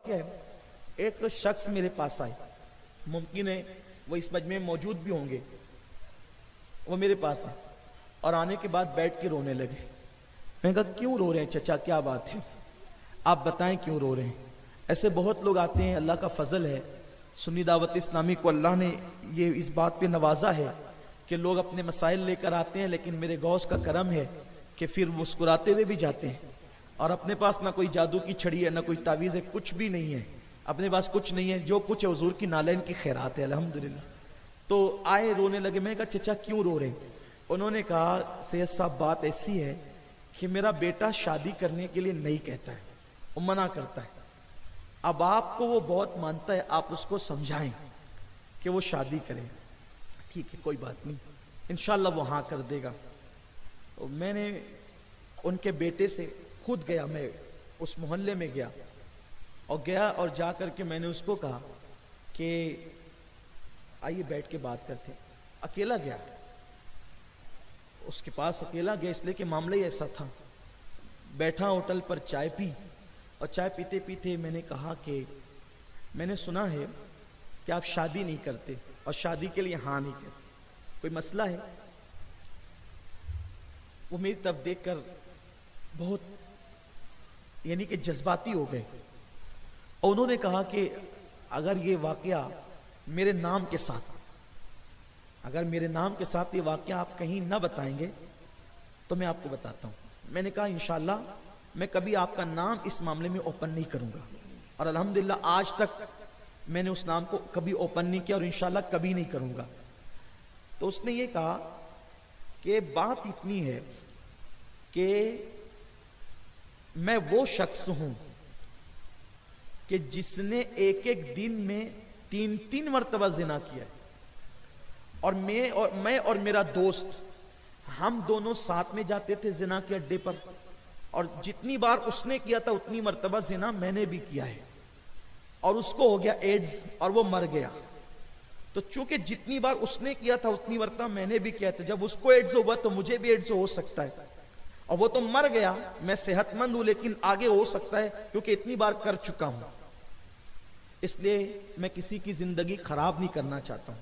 क्या है, एक शख्स मेरे पास आए, मुमकिन है वो इस मजमे में मौजूद भी होंगे। वो मेरे पास आए और आने के बाद बैठ के रोने लगे। मैंने कहा क्यों रो रहे हैं चचा, क्या बात है, आप बताएं क्यों रो रहे हैं। ऐसे बहुत लोग आते हैं, अल्लाह का फजल है, सुन्नी दावत इस्लामी को अल्लाह ने ये इस बात पे नवाजा है कि लोग अपने मसाइल लेकर आते हैं, लेकिन मेरे गौस का करम है कि फिर मुस्कुराते हुए भी जाते हैं। और अपने पास ना कोई जादू की छड़ी है, ना कोई तावीज़ है, कुछ भी नहीं है, अपने पास कुछ नहीं है, जो कुछ है हुजूर की नालैन की खैरात है, अल्हम्दुलिल्लाह। तो आए, रोने लगे। मैंने कहा चचा क्यों रो रहे हैं। उन्होंने कहा सैयद साहब बात ऐसी है कि मेरा बेटा शादी करने के लिए नहीं कहता है, वो मना करता है। अब आपको वो बहुत मानता है, आप उसको समझाएं कि वो शादी करे। ठीक है कोई बात नहीं, इंशाल्लाह वो हाँ कर देगा। तो मैंने उनके बेटे से खुद गया, मैं उस मोहल्ले में गया और जा करके मैंने उसको कहा कि आइए बैठ के बात करते हैं। अकेला गया, उसके पास अकेला गया इसलिए कि मामला ही ऐसा था। बैठा होटल पर, चाय पी, और चाय पीते पीते मैंने कहा कि मैंने सुना है कि आप शादी नहीं करते और शादी के लिए हाँ नहीं कहते, कोई मसला है। वो मेरी तरफ देखकर बहुत यानी कि जज्बाती हो गए और उन्होंने कहा कि अगर ये वाकया मेरे नाम के साथ, अगर मेरे नाम के साथ ये वाकया आप कहीं ना बताएंगे तो मैं आपको बताता हूं। मैंने कहा इंशाल्लाह मैं कभी आपका नाम इस मामले में ओपन नहीं करूंगा, और अल्हम्दुलिल्लाह आज तक मैंने उस नाम को कभी ओपन नहीं किया और इंशाल्लाह कभी नहीं करूंगा। तो उसने ये कहा कि बात इतनी है कि मैं वो शख्स हूं कि जिसने एक एक दिन में 3-3 मरतबा जिना किया है, और मैं और मेरा दोस्त हम दोनों साथ में जाते थे जिना के अड्डे पर, और जितनी बार उसने किया था उतनी मरतबा जिना मैंने भी किया है, और उसको हो गया एड्स और वो मर गया। तो चूंकि जितनी बार उसने किया था उतनी मरतबा मैंने भी किया था, जब उसको एड्स हुआ तो मुझे भी एड्स हो सकता है, और वो तो मर गया, मैं सेहतमंद हूं लेकिन आगे हो सकता है क्योंकि इतनी बार कर चुका हूं। इसलिए मैं किसी की जिंदगी खराब नहीं करना चाहता हूं।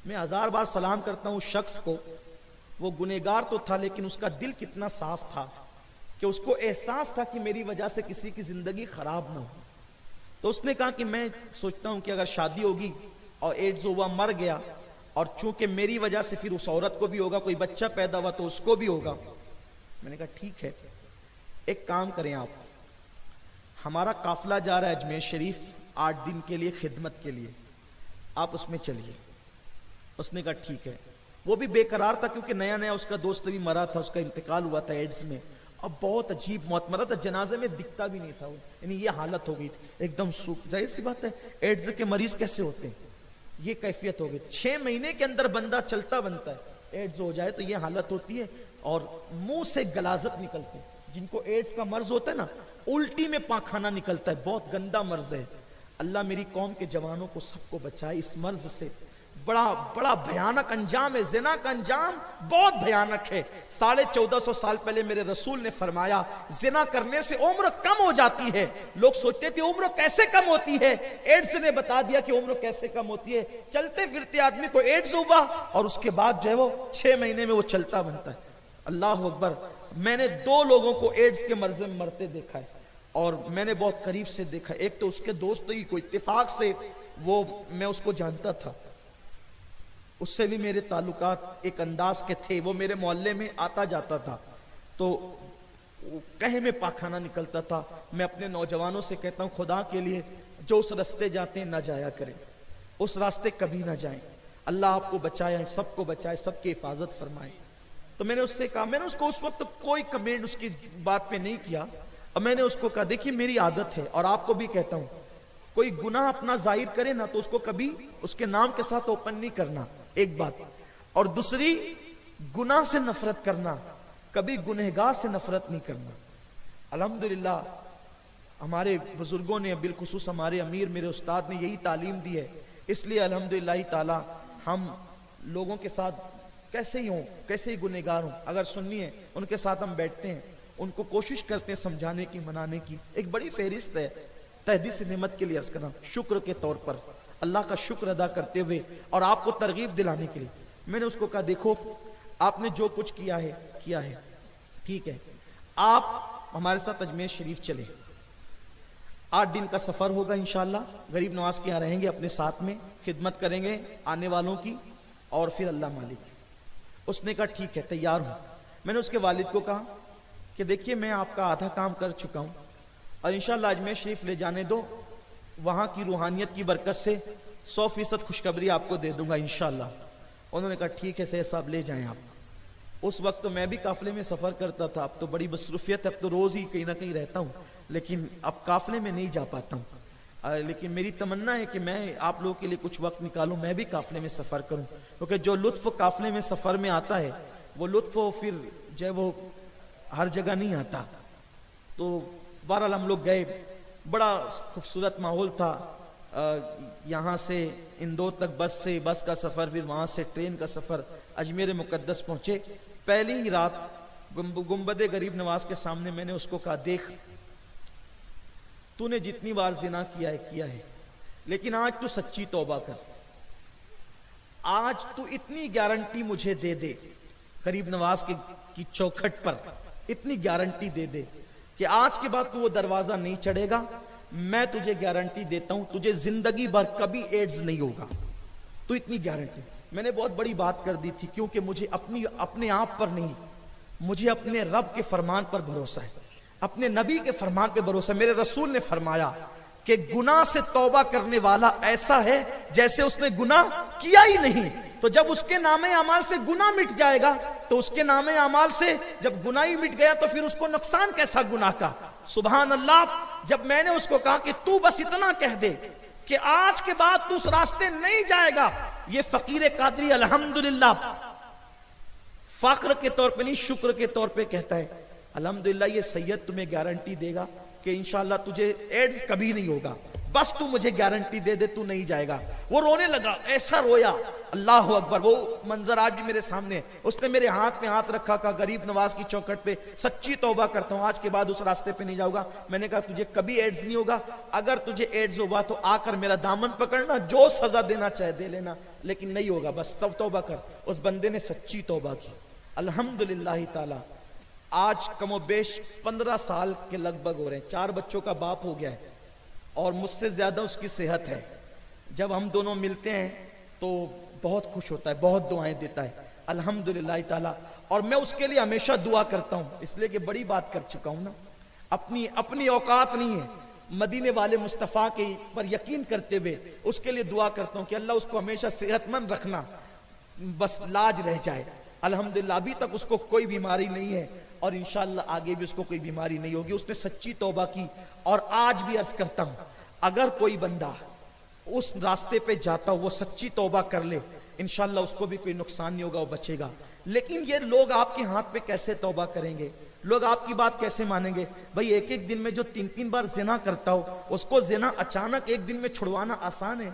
मैं 1000 बार सलाम करता हूं उस शख्स को, वो गुनहगार तो था लेकिन उसका दिल कितना साफ था कि उसको एहसास था कि मेरी वजह से किसी की जिंदगी खराब ना हो। तो उसने कहा कि मैं सोचता हूं कि अगर शादी होगी और एड्स हुआ, मर गया, और चूंकि मेरी वजह से फिर उस औरत को भी होगा, कोई बच्चा पैदा हुआ तो उसको भी होगा। मैंने कहा ठीक है, एक काम करें आप, हमारा काफिला जा रहा है अजमेर शरीफ 8 दिन के लिए खिदमत के लिए, आप उसमें चलिए। उसने कहा ठीक है। वो भी बेकरार था क्योंकि नया नया उसका दोस्त भी मरा था, उसका इंतकाल हुआ था एड्स में, अब बहुत अजीब मौत मरा था, जनाजे में दिखता भी नहीं था वो, यानी ये हालत हो गई थी एकदम सूख। जाहिर सी बात है एड्स के मरीज कैसे होते हैं, ये कैफियत हो गई। 6 महीने के अंदर बंदा चलता बनता है, एड्स हो जाए तो ये हालत होती है, और मुंह से गलाजत निकलते हैं। जिनको एड्स का मर्ज होता है ना, उल्टी में पाखाना निकलता है, बहुत गंदा मर्ज है। अल्लाह मेरी कौम के जवानों को सबको बचाए इस मर्ज से। बड़ा बड़ा भयानक अंजाम है, जिना का अंजाम बहुत भयानक है। 1450 साल पहले मेरे रसूल ने फरमाया जिना करने से उम्र कम हो जाती है। लोग सोचते थे उम्र कैसे कम होती है, एड्स ने बता दिया कि उम्र कैसे कम होती है। चलते फिरते आदमी को एड्स हुआ और उसके बाद जो है वो 6 महीने में वो चलता बनता है। अल्लाह अकबर। मैंने 2 लोगों को एड्स के मर्ज में मरते देखा है, और मैंने बहुत करीब से देखा। एक तो उसके दोस्त ही को इत्तेफाक से वो, मैं उसको जानता था, उससे भी मेरे ताल्लुकात एक अंदाज के थे, वो मेरे मोहल्ले में आता जाता था, तो कहे में पाखाना निकलता था। मैं अपने नौजवानों से कहता हूं खुदा के लिए जो उस रास्ते जाते हैं ना जाया करें, उस रास्ते कभी ना जाएं। अल्लाह आपको बचाए, सबको बचाए, सबकी हिफाजत फरमाए। तो मैंने उससे कहा, मैंने उसको उस वक्त कोई कमेंट उसकी बात पे नहीं किया, और मैंने उसको कहा देखिए मेरी आदत है, और आपको भी कहता हूं, कोई गुनाह अपना जाहिर करे ना तो उसको कभी उसके नाम के साथ ओपन नहीं करना, एक बात। और दूसरी, गुनाह से नफरत करना, कभी गुनहगार से नफरत नहीं करना। अल्हम्दुलिल्लाह हमारे बुजुर्गों ने, बिलखुसूस हमारे अमीर मेरे उस्ताद ने यही तालीम दी है। इसलिए अल्हम्दुलिल्लाह ताला हम लोगों के साथ कैसे ही हों, कैसे ही गुनहगार हों, अगर सुन्नी है उनके साथ हम बैठते हैं, उनको कोशिश करते हैं समझाने की, मनाने की। एक बड़ी फहरिस्त है, तहे दिल से नेमत के लिए अर्ज करना, शुक्र के तौर पर अल्लाह का शुक्र अदा करते हुए और आपको तरगीब दिलाने के लिए मैंने उसको कहा, देखो आपने जो कुछ किया है ठीक है, आप हमारे साथ अजमेर शरीफ चले, 8 दिन का सफर होगा इंशाअल्लाह, गरीब नवाज के यहाँ रहेंगे, अपने साथ में खिदमत करेंगे आने वालों की, और फिर अल्लाह मालिक। उसने कहा ठीक है, तैयार हूं। मैंने उसके वालिद को कहा कि देखिए मैं आपका आधा काम कर चुका हूं और इंशाअल्लाह अजमेर शरीफ ले जाने दो, वहां की रूहानियत की बरकत से 100% खुशखबरी आपको दे दूंगा इंशाअल्लाह। उन्होंने कहा ठीक है सैयद साहब ले जाएं आप। उस वक्त तो मैं भी काफिले में सफर करता था, अब तो बड़ी मसरूफियत है, अब तो रोज ही कहीं ना कहीं रहता हूं, लेकिन अब काफिले में नहीं जा पाता हूं। लेकिन मेरी तमन्ना है कि मैं आप लोगों के लिए कुछ वक्त निकालूं, मैं भी काफिले में सफर करूं, क्योंकि जो लुत्फ काफिले में सफर में आता है वो लुत्फ फिर जो है वो हर जगह नहीं आता। तो बहरहाल हम लोग गए, बड़ा खूबसूरत माहौल था। यहाँ से इंदौर तक बस का सफर, फिर वहां से ट्रेन का सफर, अजमेर मुकद्दस पहुंचे। पहली ही रात गुंबदे गरीब नवाज के सामने मैंने उसको कहा, देख तूने जितनी बार जिना किया है, लेकिन आज तू सच्ची तौबा कर। आज तू इतनी गारंटी मुझे दे दे, गरीब नवाज की चौखट पर इतनी गारंटी दे दे कि आज के बाद तू वो दरवाजा नहीं चढ़ेगा। मैं तुझे गारंटी देता हूं, तुझे जिंदगी भर कभी एड्स नहीं होगा। तो इतनी गारंटी मैंने बहुत बड़ी बात कर दी थी, क्योंकि मुझे अपने आप पर नहीं, मुझे अपने रब के फरमान पर भरोसा है, अपने नबी के फरमान पे भरोसा। मेरे रसूल ने फरमाया कि गुनाह से तौबा करने वाला ऐसा है जैसे उसने गुनाह किया ही नहीं। तो जब उसके नामे अमाल से गुनाह मिट जाएगा, तो उसके नामे अमाल से जब गुनाह ही मिट गया तो फिर उसको नुकसान कैसा गुनाह का। सुभान अल्लाह। जब मैंने उसको कहा कि तू बस इतना कह दे कि आज के बाद तू उस रास्ते नहीं जाएगा, ये फकीर कादरी अल्हम्दुलिल्लाह फख्र के तौर पे नहीं शुक्र के तौर पे कहता है, अल्हम्दुलिल्लाह ये सैयद तुम्हें गारंटी देगा कि इंशाअल्लाह तुझे एड्स कभी नहीं होगा, बस तू मुझे गारंटी दे दे, तू नहीं जाएगा। वो रोने लगा, ऐसा रोया, अल्लाह अकबर। वो मंजर आज भी मेरे सामने। उसने मेरे हाथ में हाथ रखा, कहा गरीब नवाज की चौखट पे सच्ची तौबा करता हूं, आज के बाद उस रास्ते पे नहीं जाऊंगा। मैंने कहा तुझे कभी एड्स नहीं होगा, अगर तुझे एड्स होगा तो आकर मेरा दामन पकड़ना, जो सजा देना चाहे दे लेना, लेकिन नहीं होगा, बस तब तौबा कर। उस बंदे ने सच्ची तौबा की, अल्हम्दुलिल्लाह ताला। आज कमोबेश 15 साल के लगभग हो रहे हैं, 4 बच्चों का बाप हो गया है और मुझसे ज्यादा उसकी सेहत है। जब हम दोनों मिलते हैं तो बहुत खुश होता है, बहुत दुआएं देता है, अल्हम्दुलिल्लाह ताला। और मैं उसके लिए हमेशा दुआ करता हूं, इसलिए कि बड़ी बात कर चुका हूं ना, अपनी औकात नहीं है, मदीने वाले मुस्तफा के पर यकीन करते हुए उसके लिए दुआ करता हूं कि अल्लाह उसको हमेशा सेहतमंद रखना, बस लाज रह जाए। अल्हम्दुलिल्लाह अभी तक उसको कोई बीमारी नहीं है और इंशाअल्लाह आगे भी उसको कोई बीमारी नहीं होगी। उसने सच्ची तौबा की। और आज भी अर्ज करता हूं, अगर कोई बंदा उस रास्ते पे जाता हो, वो सच्ची तौबा कर ले, इंशाअल्लाह उसको भी कोई नुकसान नहीं होगा, वो बचेगा। लेकिन ये लोग आपके हाथ पे कैसे तौबा करेंगे, लोग आपकी बात कैसे मानेंगे? भाई एक एक दिन में जो 3-3 बार जिना करता हो, उसको जिना अचानक एक दिन में छुड़वाना आसान है?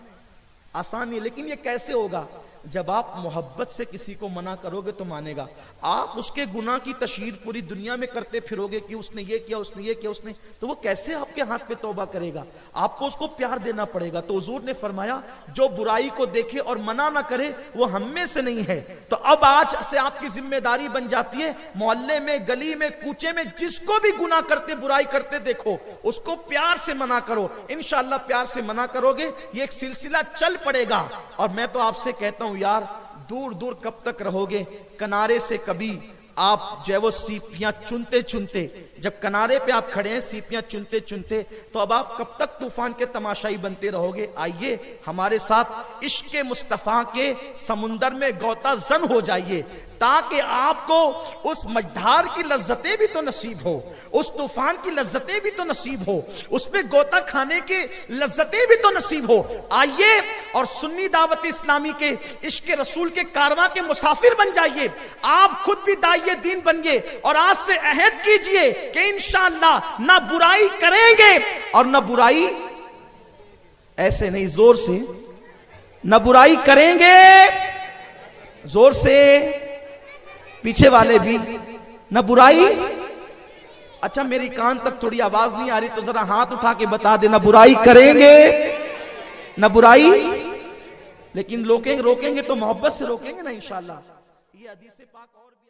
आसान नहीं। लेकिन ये कैसे होगा? जब आप मोहब्बत से किसी को मना करोगे तो मानेगा। आप उसके गुनाह की तशहीर पूरी दुनिया में करते फिरोगे कि उसने ये किया, उसने ये किया, उसने, तो वो कैसे आपके हाथ पे तौबा करेगा? आपको उसको प्यार देना पड़ेगा। तो हुजूर ने फरमाया, जो बुराई को देखे और मना ना करे वो हम में से नहीं है। तो अब आज से आपकी जिम्मेदारी बन जाती है, मोहल्ले में, गली में, कूचे में जिसको भी गुनाह करते, बुराई करते देखो, उसको प्यार से मना करो। इंशाअल्लाह प्यार से मना करोगे, ये एक सिलसिला चल पड़ेगा। और मैं तो आपसे कहता हूं यार, दूर दूर कब तक रहोगे? किनारे से कभी आप जो है वो सीपियां चुनते चुनते, जब किनारे पे आप खड़े हैं सीपियां चुनते चुनते, तो अब आप कब तक तूफान के तमाशाई बनते रहोगे? आइए हमारे साथ इश्क मुस्तफा के समुंदर में गोता जन हो जाइए, ताकि आपको उस मझधार की लज्जतें भी तो नसीब हो, उस तूफान की लज्जतें भी तो नसीब हो, उसमें गोता खाने की लज्जतें भी तो नसीब हो। आइए और सुन्नी दावत इस्लामी के इश्क रसूल के कारवां के मुसाफिर बन जाइए। आप खुद भी दाइए दीन बनिए और आज से अहद कीजिए कि इंशाअल्लाह ना बुराई करेंगे और ना बुराई, ऐसे नहीं, जोर से, ना बुराई करेंगे, जोर से, पीछे वाले भी, न बुराई अच्छा मेरी कान तक थोड़ी आवाज नहीं आ रही तो जरा हाथ उठा के बता देना, बुराई करेंगे ना बुराई, लेकिन रोकेंगे तो मोहब्बत से रोकेंगे ना इंशाअल्लाह। ये हदीस पाक और भी